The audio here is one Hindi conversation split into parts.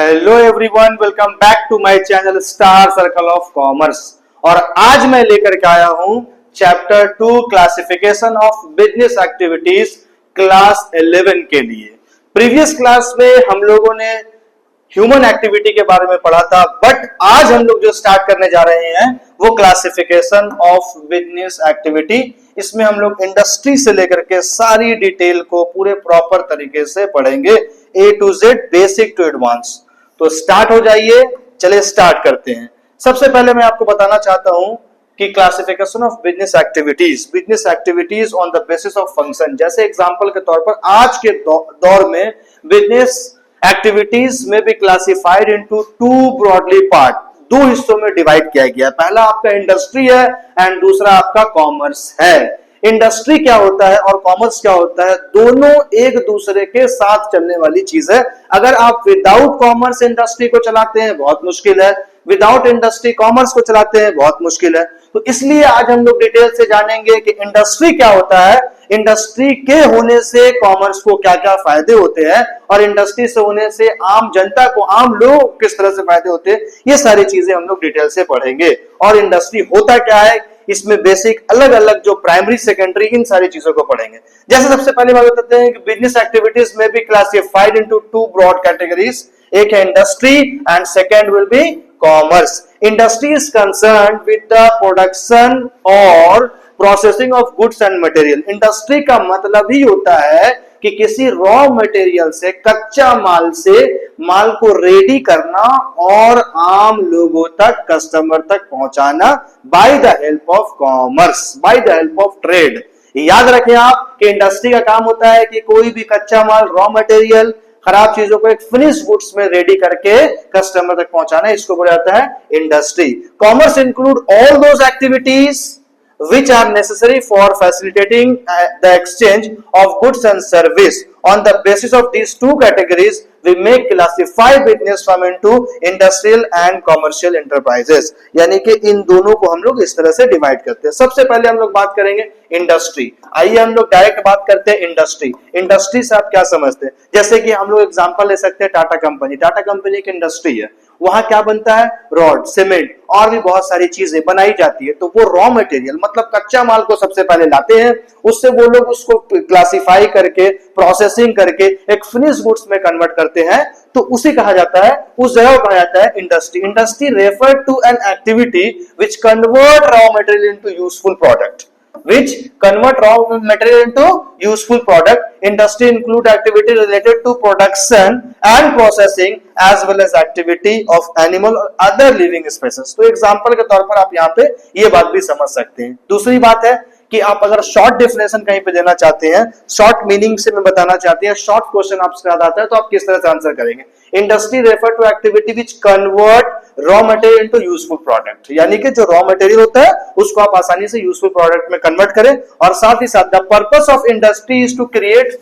Hello everyone, welcome back to my channel star circle of commerce. और आज मैं लेकर के आया हूं chapter 2 classification of business activities class 11 के लिए। प्रीवियस क्लास में हम लोगों ने ह्यूमन एक्टिविटी के बारे में पढ़ा था, बट आज हम लोग जो स्टार्ट करने जा रहे हैं वो क्लासिफिकेशन ऑफ बिजनेस एक्टिविटी। इसमें हम लोग इंडस्ट्री से लेकर के सारी डिटेल को पूरे प्रॉपर तरीके से पढ़ेंगे, A to Z, basic to advance. तो स्टार्ट हो जाइए, चलिए स्टार्ट करते हैं। सबसे पहले मैं आपको बताना चाहता हूं कि classification of business activities on the basis of function. जैसे एग्जांपल के तौर पर आज के दौर में बिजनेस एक्टिविटीज में be classified into to broadly part, दो हिस्सों में डिवाइड किया गया। पहला आपका इंडस्ट्री है एंड दूसरा आपका कॉमर्स है। इंडस्ट्री क्या होता है और कॉमर्स क्या होता है, दोनों एक दूसरे के साथ चलने वाली चीज है। अगर आप विदाउट कॉमर्स इंडस्ट्री को चलाते हैं बहुत मुश्किल है, विदाउट इंडस्ट्री कॉमर्स को चलाते हैं बहुत मुश्किल है। तो इसलिए आज हम लोग डिटेल से जानेंगे कि इंडस्ट्री क्या होता है, इंडस्ट्री के होने से कॉमर्स को क्या क्या फायदे होते हैं, और इंडस्ट्री से होने से आम जनता को, आम लोग किस तरह से फायदे होते हैं। ये सारी चीजें हम लोग डिटेल से पढ़ेंगे। और इंडस्ट्री होता क्या है, इसमें बेसिक अलग अलग जो प्राइमरी सेकेंडरी, इन सारी चीजों को पढ़ेंगे। जैसे सबसे पहले बात बताते हैं कि बिजनेस एक्टिविटीज में be classified into two broad categories. एक है industry and second will be commerce. Industry is concerned with the production और processing of goods and material. Industry का मतलब ही होता है कि किसी रॉ मटेरियल से, कच्चा माल से माल को रेडी करना और आम लोगों तक, कस्टमर तक पहुंचाना by the help of commerce, by the help of trade. याद रखें आप कि इंडस्ट्री का काम होता है कि कोई भी कच्चा माल, रॉ मटेरियल, खराब चीजों को एक फिनिश गुड्स में रेडी करके कस्टमर तक पहुंचाना, इसको बोला जाता है industry. Commerce include all those activities which are necessary for facilitating the exchange of goods and service. On the basis of these two categories, we may classify business from into industrial and commercial enterprises. यानी कि इन दोनों को हम लोग इस तरह से डिवाइड करते हैं। सबसे पहले हम लोग बात करेंगे इंडस्ट्री। आइए हम लोग डायरेक्ट बात करते हैं इंडस्ट्री। इंडस्ट्री से आप क्या समझते हैं? जैसे कि हम लोग एग्जांपल ले सकते हैं टाटा कंपनी। टाटा कंपनी एक इंडस्ट्री है, वहां क्या बनता है, रॉड, सीमेंट और भी बहुत सारी चीजें बनाई जाती है। तो वो रॉ मटेरियल मतलब कच्चा माल को सबसे पहले लाते हैं, उससे वो लोग उसको क्लासिफाई करके, प्रोसेसिंग करके एक फिनिश गुड्स में कन्वर्ट करते हैं। तो उसे कहा जाता है, उस जगह को कहा जाता है industry. Industry refer to an activity which convert raw material into useful product, which convert raw material into useful product. Industry include activity related to production and processing as well as activity of animal or other living species. तो एग्जांपल के तौर पर आप यहाँ पे ये बात भी समझ सकते हैं। दूसरी बात है कि आप अगर शॉर्ट डेफिनेशन कहीं पे देना चाहते हैं, शॉर्ट मीनिंग से में बताना चाहते हैं, शॉर्ट क्वेश्चन आपसे याद आता है, तो आप किस तरह से आंसर करेंगे? Industry refer to activity which convert raw material into useful product. यानी कि जो रॉ मटेरियल होता है उसको आप आसानी से यूजफुल प्रोडक्ट में कन्वर्ट करें। और साथ ही साथ the purpose of industry is to create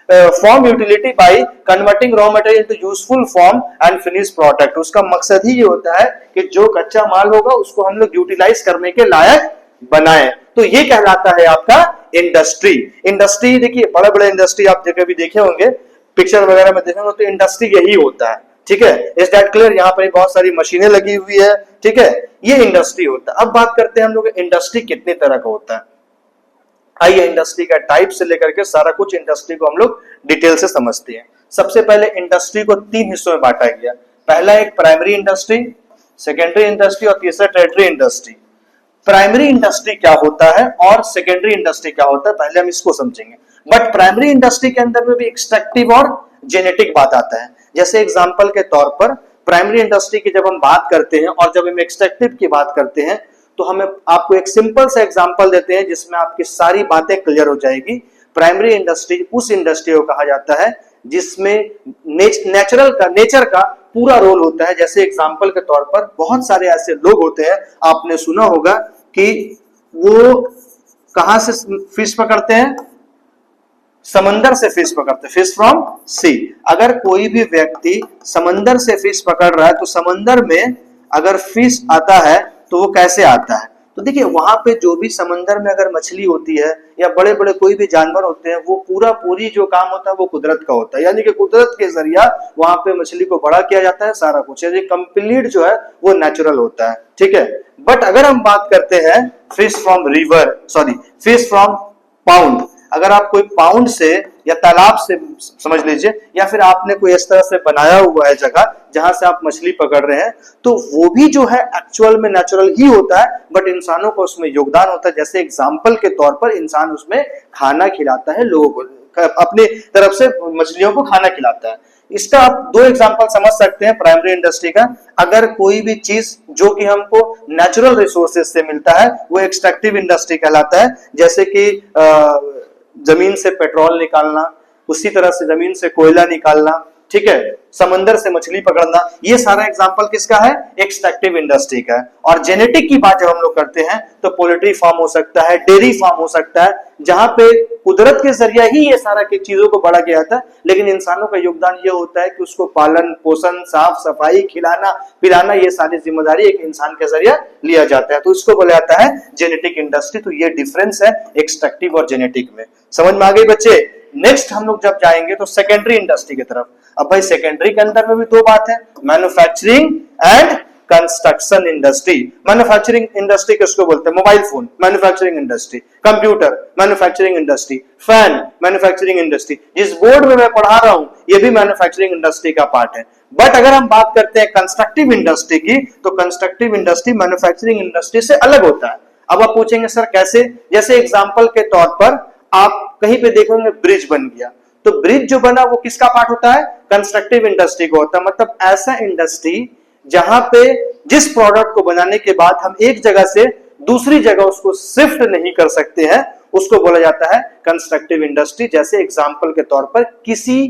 form utility by converting raw material into useful form and finish product. उसका मकसद ही ये होता है कि जो कच्चा माल होगा उसको हम लोग यूटिलाइज करने के लायक बनाएं। तो ये कहलाता है आपका इंडस्ट्री। इंडस्ट्री देखिए, बड़े बड़े इंडस्ट्री आप जगह भी देखे होंगे, पिक्चर वगैरह में देखे होंगे, तो इंडस्ट्री यही होता है। ठीक है, इज दैट क्लियर? यहाँ पर बहुत सारी मशीनें लगी हुई है। ठीक है, ये इंडस्ट्री होता है। अब बात करते हैं हम लोग इंडस्ट्री कितने तरह का होता है। आइए इंडस्ट्री का टाइप से लेकर के सारा कुछ इंडस्ट्री को हम लोग डिटेल से समझते हैं। सबसे पहले इंडस्ट्री को तीन हिस्सों में बांटा गया। पहला एक प्राइमरी इंडस्ट्री, सेकेंडरी इंडस्ट्री और तीसरा टर्टियरी इंडस्ट्री। प्राइमरी इंडस्ट्री क्या होता है और सेकेंडरी इंडस्ट्री क्या होता है, पहले हम इसको समझेंगे। बट प्राइमरी इंडस्ट्री के अंदर में भी एक्सट्रैक्टिव और जेनेटिक बात आता है। जैसे एग्जांपल के तौर पर प्राइमरी इंडस्ट्री की जब हम बात करते हैं और जब हम एक्सट्रैक्टिव की बात करते हैं, तो हमें आपको एक सिंपल सा एग्जांपल देते हैं जिसमें आपकी सारी बातें क्लियर हो जाएगी। प्राइमरी इंडस्ट्री उस इंडस्ट्री को कहा जाता है जिसमें नेचर का पूरा रोल होता है। जैसे एग्जांपल के तौर पर बहुत सारे ऐसे लोग होते हैं, आपने सुना होगा कि वो कहां से फिश पकड़ते हैं, समंदर से फिश पकड़ते हैं, फिश फ्रॉम सी। अगर कोई भी व्यक्ति समंदर से फिश पकड़ रहा है तो समंदर में अगर फिश आता है तो वो कैसे आता है? तो देखिए वहां पे जो भी समंदर में अगर मछली होती है या बड़े बड़े कोई भी जानवर होते हैं, वो पूरी जो काम होता है वो कुदरत का होता है, यानी कि कुदरत के जरिया वहां पे मछली को बड़ा किया जाता है, सारा कुछ है कंप्लीट जो है वो नेचुरल होता है, ठीक है। बट अगर हम बात करते हैं फिश फ्रॉम पाउंड, अगर आप कोई पाउंड से या तालाब से समझ लीजिए, या फिर आपने कोई इस तरह से बनाया हुआ है जगह जहां से आप मछली पकड़ रहे हैं, तो वो भी जो है एक्चुअल में नेचुरल ही होता है, बट इंसानों को उसमें योगदान होता है। जैसे एग्जाम्पल के तौर पर इंसान उसमें खाना खिलाता है लोगों को, अपनी तरफ से मछलियों को खाना खिलाता है। इसका आप दो एग्जांपल समझ सकते हैं प्राइमरी इंडस्ट्री का। अगर कोई भी चीज जो कि हमको नेचुरल रिसोर्सेज से मिलता है वो एक्सट्रैक्टिव इंडस्ट्री कहलाता है, जैसे कि जमीन से पेट्रोल निकालना, उसी तरह से जमीन से कोयला निकालना, ठीक है, समंदर से मछली पकड़ना, ये सारा एग्जांपल किसका है? एक्सट्रैक्टिव इंडस्ट्री का है। और जेनेटिक की बात जब हम लोग करते हैं तो पोल्ट्री फार्म हो सकता है, डेयरी फार्म हो सकता है, जहां पे कुदरत के जरिया ही ये सारा की चीजों को बड़ा किया जाता है, लेकिन इंसानों का योगदान ये होता है कि उसको पालन पोषण, साफ सफाई, खिलाना पिलाना, ये सारी जिम्मेदारी एक इंसान के जरिया लिया जाता है, तो इसको बोला जाता है जेनेटिक इंडस्ट्री। तो ये डिफरेंस है एक्सट्रैक्टिव और जेनेटिक में। समझ में आ गई बच्चे? नेक्स्ट हम लोग जब जाएंगे तो सेकेंडरी इंडस्ट्री की तरफ। अब भाई सेकेंडरी के अंदर में भी दो बात है, manufacturing and construction industry. Manufacturing industry किसको बोलते हैं? Mobile phone manufacturing industry, computer manufacturing industry, fan manufacturing industry. जिस बोर्ड में मैं पढ़ा रहा हूं ये भी मैन्युफैक्चरिंग इंडस्ट्री का पार्ट है। बट अगर हम बात करते हैं कंस्ट्रक्टिव इंडस्ट्री की, तो कंस्ट्रक्टिव इंडस्ट्री मैन्युफैक्चरिंग इंडस्ट्री से अलग होता है। अब आप पूछेंगे सर कैसे? जैसे एग्जांपल के तौर पर आप कहीं पे देखेंगे ब्रिज बन गया, तो ब्रिज जो बना वो किसका पार्ट होता है? कंस्ट्रक्टिव इंडस्ट्री को होता है। मतलब ऐसा इंडस्ट्री जहां पे जिस प्रोडक्ट को बनाने के बाद हम एक जगह से दूसरी जगह उसको शिफ्ट नहीं कर सकते हैं, उसको बोला जाता है कंस्ट्रक्टिव इंडस्ट्री। जैसे एग्जांपल के तौर पर किसी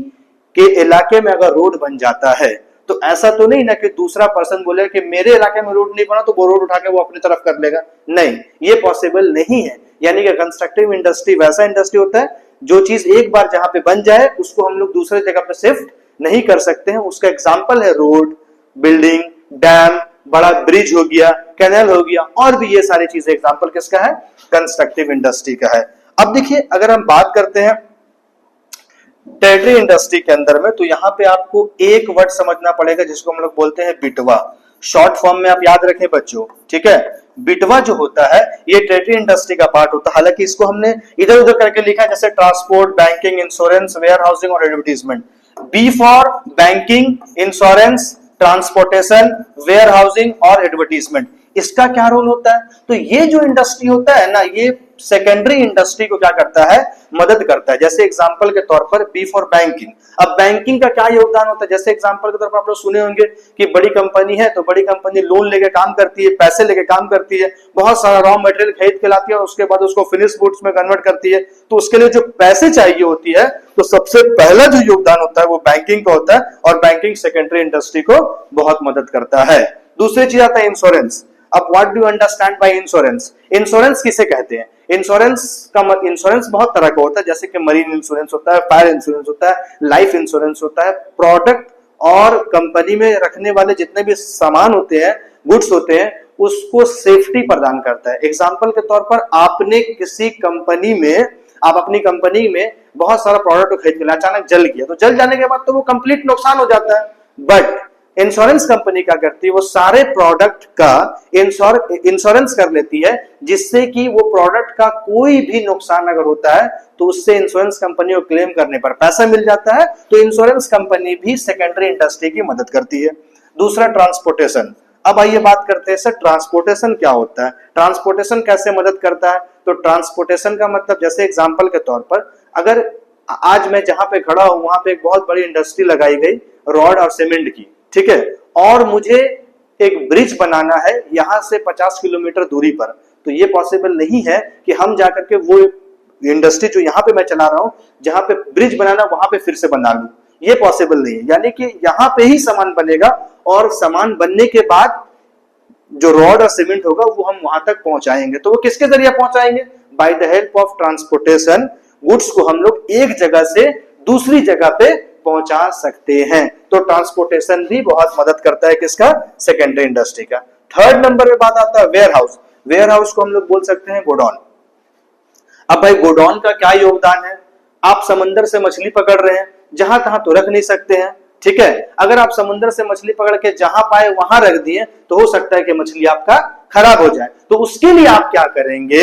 के इलाके में अगर रोड बन जाता है, तो ऐसा तो नहीं ना कि दूसरा पर्सन बोले कि मेरे इलाके में रोड नहीं बना तो वो रोड उठा के वो अपनी तरफ कर लेगा, नहीं, ये पॉसिबल नहीं है। यानी कि कंस्ट्रक्टिव इंडस्ट्री वैसा इंडस्ट्री होता है जो चीज एक बार जहां पे बन जाए उसको हम लोग दूसरे जगह पे शिफ्ट नहीं कर सकते हैं। उसका एग्जांपल है रोड, बिल्डिंग, डैम, बड़ा ब्रिज हो गया, कैनाल हो गया, और भी ये सारी चीजें एग्जांपल किसका है? कंस्ट्रक्टिव इंडस्ट्री का है। अब देखिए अगर हम बात करते हैं टेरिटरी इंडस्ट्री के अंदर में, तो यहाँ पे आपको एक वर्ड समझना पड़ेगा जिसको हम लोग बोलते हैं बिटवा। शॉर्ट फॉर्म में आप याद रखें बच्चों, ठीक है। बिटवा जो होता है ये टेरिटरी इंडस्ट्री का पार्ट होता है। हालांकि इसको हमने इधर उधर करके लिखा है, जैसे transport, banking, insurance, warehousing और advertisement. B for banking, insurance, transportation, warehousing और एडवर्टीजमेंट। इसका क्या रोल होता है? तो ये जो इंडस्ट्री होता है ना, ये सेकेंडरी इंडस्ट्री को क्या करता है? मदद करता है। जैसे एग्जांपल के तौर पर बी फॉर बैंकिंग। अब बैंकिंग का क्या योगदान होता है? जैसे एग्जांपल के तौर पर आप लोग सुने होंगे कि बड़ी कंपनी है तो बड़ी कंपनी लोन लेके काम करती है, पैसे लेके काम करती है, बहुत सारा रॉ मटेरियल खरीद के लाती है और उसके बाद उसको फिनिश गुड्स में कन्वर्ट करती है। तो उसके लिए जो पैसे चाहिए होती है, तो सबसे पहला जो योगदान होता है वो बैंकिंग का होता है, और बैंकिंग सेकेंडरी इंडस्ट्री को बहुत मदद करता है। दूसरी चीज आता है इंश्योरेंस। अब what do you understand by insurance? Insurance किसे कहते हैं? इंश्योरेंस बहुत तरह का होता है, जैसे कि मरीन इंश्योरेंस होता है, फायर इंश्योरेंस होता है, लाइफ इंश्योरेंस होता है। प्रोडक्ट और कंपनी में रखने वाले जितने भी सामान होते हैं, गुड्स होते हैं, उसको सेफ्टी प्रदान करता है। एग्जांपल के तौर पर आपने किसी कंपनी में, आप अपनी कंपनी में बहुत सारा प्रोडक्ट खरीद के अचानक जल गया, तो जल जाने के बाद तो वो कंप्लीट नुकसान हो जाता है। बट इंश्योरेंस कंपनी क्या करती है? वो सारे प्रोडक्ट का इंश्योरेंस कर लेती है, जिससे कि वो प्रोडक्ट का कोई भी नुकसान अगर होता है तो उससे इंश्योरेंस कंपनी को क्लेम करने पर पैसा मिल जाता है। तो इंश्योरेंस कंपनी भी सेकेंडरी इंडस्ट्री की मदद करती है। दूसरा ट्रांसपोर्टेशन। अब आइए बात करते हैं सर ट्रांसपोर्टेशन क्या होता है, ट्रांसपोर्टेशन कैसे मदद करता है? तो ट्रांसपोर्टेशन का मतलब, जैसे एग्जांपल के तौर पर अगर आज मैं जहां पे खड़ा हूं वहां पे एक बहुत बड़ी इंडस्ट्री लगाई गई रॉड और सीमेंट की, ठीक है, और मुझे एक ब्रिज बनाना है यहां से 50 किलोमीटर दूरी पर, तो ये पॉसिबल नहीं है कि हम जाकर के वो इंडस्ट्री जो यहाँ पे मैं चला रहा हूं, जहां पे ब्रिज बनाना वहां पे फिर से बना लूं, ये पॉसिबल नहीं है। यानी कि यहाँ पे ही सामान बनेगा, और सामान बनने के बाद जो रॉड और सीमेंट होगा वो हम वहां तक पहुंचाएंगे। तो वो किसके जरिए पहुंचाएंगे? By the help of transportation. Goods को हम लोग एक जगह से दूसरी जगह पे पहुंचा सकते हैं। तो ट्रांसपोर्टेशन भी बहुत मदद करता है किसका? सेकेंडरी इंडस्ट्री का। थर्ड नंबर पे बात आता है वेयर हाउस। वेयर हाउस को हम लोग बोल सकते हैं गोडाउन। अब भाई गोडाउन का क्या योगदान है? आप समंदर से मछली पकड़ रहे हैं, जहां तहां तो रख नहीं सकते हैं, ठीक है। अगर आप समुद्र से मछली पकड़ के जहां पाए वहां रख दिए तो हो सकता है कि मछली आपका खराब हो जाए। तो उसके लिए आप क्या करेंगे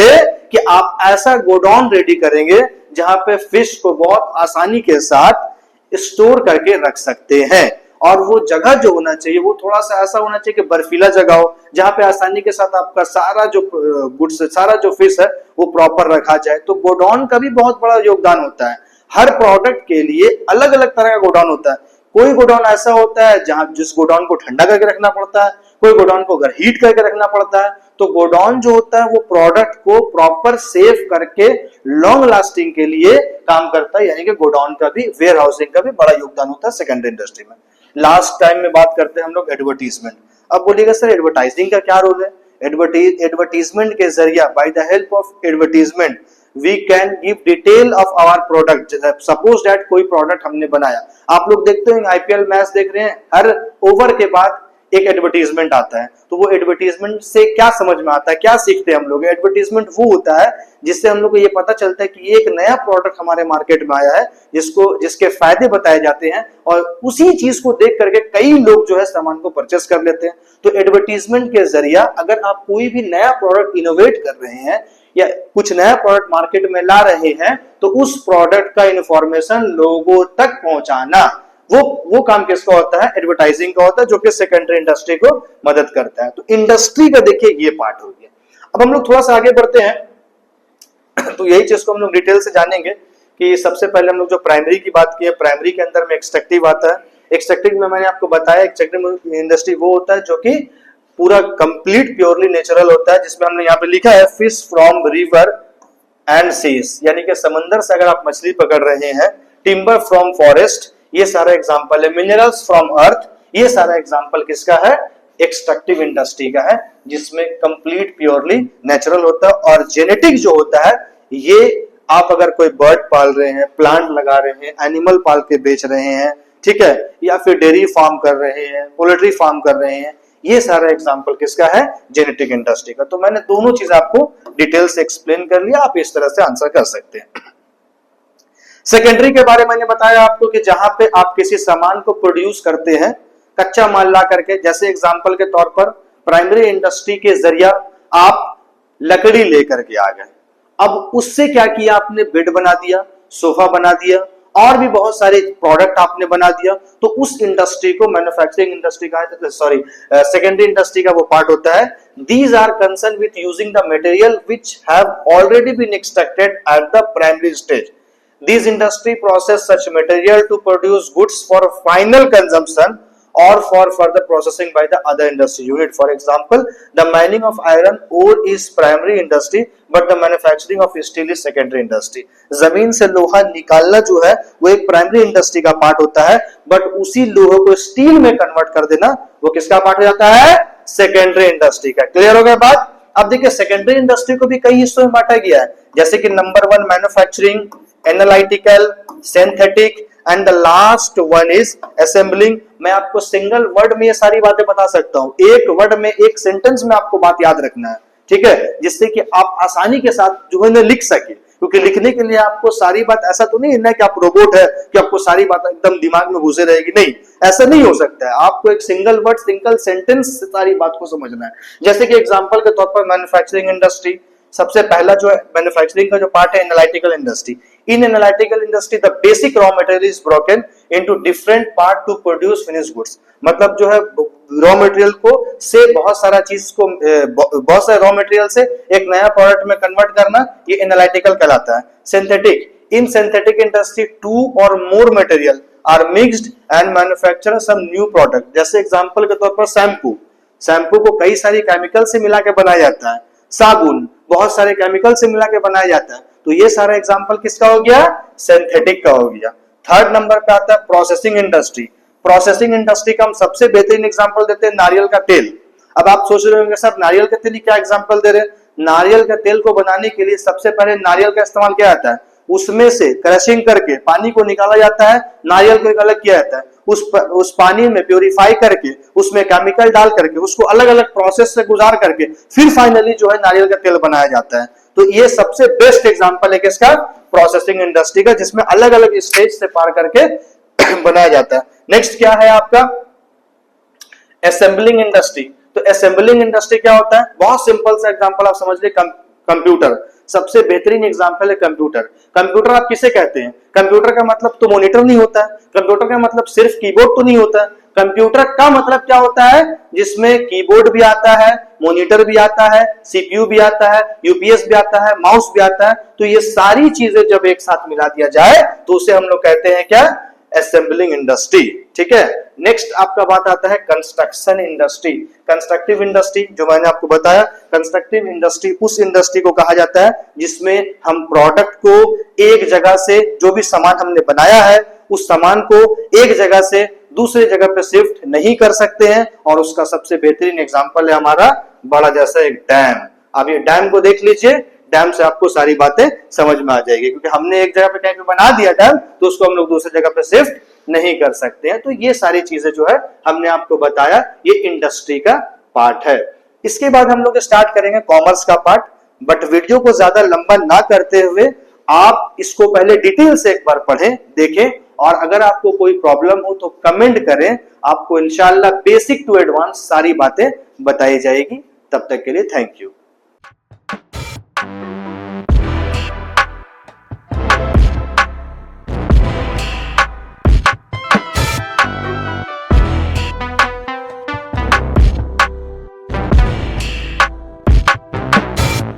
कि आप ऐसा गोडाउन रेडी करेंगे जहां पे फिश को बहुत आसानी के साथ स्टोर करके रख सकते हैं। और वो जगह जो होना चाहिए वो थोड़ा सा ऐसा होना चाहिए कि बर्फीला जगह हो, जहां पे आसानी के साथ आपका सारा जो गुड्स, सारा जो फिश है वो प्रॉपर रखा जाए। तो गोडाउन का भी बहुत बड़ा योगदान होता है। हर प्रोडक्ट के लिए अलग अलग तरह का गोडाउन होता है। कोई गोडाउन ऐसा होता है जहां जिस गोडाउन को ठंडा करके रखना पड़ता है, कोई गोडाउन को अगर हीट करके रखना पड़ता है। तो गोडाउन जो होता है वो प्रोडक्ट को प्रॉपर सेव करके लॉन्ग लास्टिंग के लिए काम करता है, यानी कि गोडाउन का भी, वेयर हाउसिंग का भी बड़ा योगदान होता है सेकेंडरी इंडस्ट्री में। लास्ट टाइम में बात करते हैं हम लोग एडवर्टीजमेंट। अब बोलिएगा सर एडवर्टाइजिंग का क्या रोल है? एडवर्टीजमेंट के जरिए, by the help of advertisement we can give detail of our product। Suppose that कोई प्रोडक्ट हमने बनाया, आप लोग देखते हैं आईपीएल मैच देख रहे हैं, हर ओवर के बाद एक एडवर्टीजमेंट आता है। तो वो एडवर्टीजमेंट से क्या समझ में आता है, क्या सीखते हैं हम लोग? एडवर्टीजमेंट वो होता है जिससे हम लोग को ये पता चलता है कि एक नया प्रोडक्ट हमारे मार्केट में आया है जिसके फायदे बताए जाते हैं, और उसी चीज को देख करके कई लोग जो है सामान को परचेस कर लेते हैं। तो एडवर्टीजमेंट के जरिए अगर आप कोई भी नया प्रोडक्ट इनोवेट कर रहे हैं या कुछ नया प्रोडक्ट मार्केट में ला रहे हैं, तो उस प्रोडक्ट का इंफॉर्मेशन लोगों तक पहुंचाना, वो काम किसका होता है? एडवर्टाइजिंग का होता है, जो कि सेकेंडरी इंडस्ट्री को मदद करता है। तो इंडस्ट्री का देखिए ये पार्ट हो गया। अब हम लोग थोड़ा सा आगे बढ़ते हैं तो यही चीज को हम लोग डिटेल से जानेंगे कि सबसे पहले हम लोग जो प्राइमरी की बात की है, प्राइमरी के अंदर में एक्सट्रैक्टिव आता है। एक्सट्रैक्टिव में मैंने आपको बताया एक्सट्रैक्टिव इंडस्ट्री वो होता है जो कि पूरा कंप्लीट प्योरली नेचुरल होता है, जिसमें हमने यहाँ पे लिखा है fish from river and seas, यानी कि समंदर से अगर आप मछली पकड़ रहे हैं, टिम्बर फ्रॉम फॉरेस्ट, ये सारा एग्जांपल है, मिनरल्स फ्रॉम अर्थ, ये सारा एग्जांपल किसका है? एक्सट्रैक्टिव इंडस्ट्री का है, जिसमें कंप्लीट प्योरली नेचुरल होता है। और जेनेटिक जो होता है, ये आप अगर कोई बर्ड पाल रहे हैं, प्लांट लगा रहे हैं, एनिमल पाल के बेच रहे हैं, ठीक है, या फिर डेयरी फार्म कर रहे हैं, पोल्ट्री फार्म कर रहे हैं, ये सारा एग्जांपल किसका है? जेनेटिक इंडस्ट्री का। तो मैंने दोनों चीज आपको डिटेल से एक्सप्लेन कर लिया, आप इस तरह से आंसर कर सकते हैं। सेकेंडरी के बारे में मैंने बताया आपको कि जहां पे आप किसी सामान को प्रोड्यूस करते हैं कच्चा माल ला करके, जैसे एग्जांपल के तौर पर प्राइमरी इंडस्ट्री के जरिए आप लकड़ी लेकर के आ गए, अब उससे क्या किया आपने? बेड बना दिया, सोफा बना दिया, और भी बहुत सारे प्रोडक्ट आपने बना दिया। तो उस इंडस्ट्री को मैन्युफैक्चरिंग इंडस्ट्री का, सॉरी सेकेंडरी इंडस्ट्री का वो पार्ट होता है। These are concern with using the material which have already been extracted at the primary stage. These industry process such material to produce goods for final consumption or for further processing by the other industry unit. For example, the mining of iron ore is primary industry, but the manufacturing of steel is secondary industry. जमीन से लोहा निकालना जो है वो एक प्राइमरी इंडस्ट्री का पार्ट होता है, बट उसी लोहे को स्टील में कन्वर्ट कर देना वो किसका पार्ट हो जाता है? सेकेंडरी इंडस्ट्री का। क्लियर हो गया बात? अब देखिए सेकेंडरी इंडस्ट्री को भी कई हिस्सों में बांटा गया है, जैसे कि number 1 manufacturing, analytical, synthetic, and the last one is assembling. मैं आपको सिंगल वर्ड में ये सारी बातें बता सकता हूं, एक वर्ड में, एक सेंटेंस में आपको बात याद रखना है, ठीक है, जिससे कि आप आसानी के साथ जो है लिख सके। क्योंकि लिखने के लिए आपको सारी बात, ऐसा तो नहीं है ना कि आप रोबोट है कि आपको सारी बात एकदम दिमाग में घुसे रहेगी, नहीं, ऐसा नहीं हो सकता है। आपको एक सिंगल वर्ड, सिंगल सेंटेंस से सारी बात को समझना है। जैसे कि एग्जांपल के तौर पर मैन्युफैक्चरिंग इंडस्ट्री, सबसे पहला जो है मैन्युफैक्चरिंग का जो पार्ट है analytical industry. In analytical industry the basic raw material is broken into different part two produce finished goods. मतलब जो है रॉ मटेरियल को से बहुत सारा चीज को, बहुत सारे रॉ मटेरियल से एक नया प्रोडक्ट में कन्वर्ट करना, ये एनालिटिकल कहलाता है। सिंथेटिक, इन सिंथेटिक इंडस्ट्री 2 और more material are mixed and manufacture some new product. जैसे एग्जांपल के तौर पर शैम्पू, शैम्पू को कई सारी केमिकल से मिला के बनाया जाता है, साबुन बहुत सारे केमिकल से मिला के बनाया जाता है। तो ये सारा एग्जांपल किसका हो गया? सिंथेटिक का हो गया। थर्ड नंबर पे आता है प्रोसेसिंग इंडस्ट्री। प्रोसेसिंग इंडस्ट्री का हम सबसे बेहतरीन एग्जांपल देते हैं नारियल का तेल। अब आप सोच रहे होंगे सर नारियल के तेल की क्या एग्जांपल दे रहे हैं? नारियल के तेल को बनाने के लिए सबसे पहले नारियल का इस्तेमाल किया जाता है, उसमें से क्रशिंग करके पानी को निकाला जाता है, नारियल को अलग किया जाता है, उस पानी में प्योरीफाई करके उसमें केमिकल डाल करके उसको अलग अलग प्रोसेस से गुजार करके फिर फाइनली जो है नारियल का तेल बनाया जाता है। तो ये सबसे बेस्ट एग्जांपल है किसका, प्रोसेसिंग इंडस्ट्री का, जिसमें अलग अलग स्टेज से पार करके बनाया जाता है। नेक्स्ट क्या है आपका, असेंबलिंग इंडस्ट्री। तो असेंबलिंग इंडस्ट्री क्या होता है, बहुत सिंपल सा एग्जांपल आप समझ ले, कंप्यूटर सबसे बेहतरीन एग्जांपल है कंप्यूटर। कंप्यूटर आप किसे कहते हैं, कंप्यूटर का मतलब तो मॉनिटर नहीं होता है, कंप्यूटर का मतलब सिर्फ कीबोर्ड तो नहीं होता है, कंप्यूटर का मतलब क्या होता है, जिसमें कीबोर्ड भी आता है, मॉनिटर भी आता है, सीपीयू भी आता है, यूपीएस भी आता है, माउस भी आता है। तो ये सारी चीजें जब एक साथ मिला दिया जाए तो उसे हम लोग कहते हैं क्या, असेंबलिंग इंडस्ट्री। ठीक है, नेक्स्ट आपका बात आता है कंस्ट्रक्शन इंडस्ट्री। कंस्ट्रक्टिव इंडस्ट्री जो मैंने आपको बताया, कंस्ट्रक्टिव इंडस्ट्री उस इंडस्ट्री को कहा जाता है जिसमें हम प्रोडक्ट को एक जगह से, जो भी सामान हमने बनाया है उस सामान को एक जगह से दूसरी जगह पे शिफ्ट नहीं कर सकते हैं। और उसका सबसे बेहतरीन एग्जांपल है हमारा बड़ा जैसा एक डैम। अब ये डैम को देख लीजिए, डैम से आपको सारी बातें समझ में आ जाएगी, क्योंकि हमने एक जगह पे कहीं पे बना दिया डैम तो उसको हम लोग दूसरी जगह पे शिफ्ट नहीं कर सकते हैं। तो ये सारी चीजें जो है हमने आपको बताया, ये इंडस्ट्री का पार्ट है। इसके बाद हम लोग स्टार्ट करेंगे कॉमर्स का पार्ट, बट वीडियो को ज्यादा लंबा ना करते हुए आप इसको पहले डिटेल से एक बार पढ़ें, देखें, और अगर आपको कोई प्रॉब्लम हो तो कमेंट करें, आपको इंशाल्लाह बेसिक टू एडवांस सारी बातें बताई जाएगी। तब तक के लिए थैंक यू।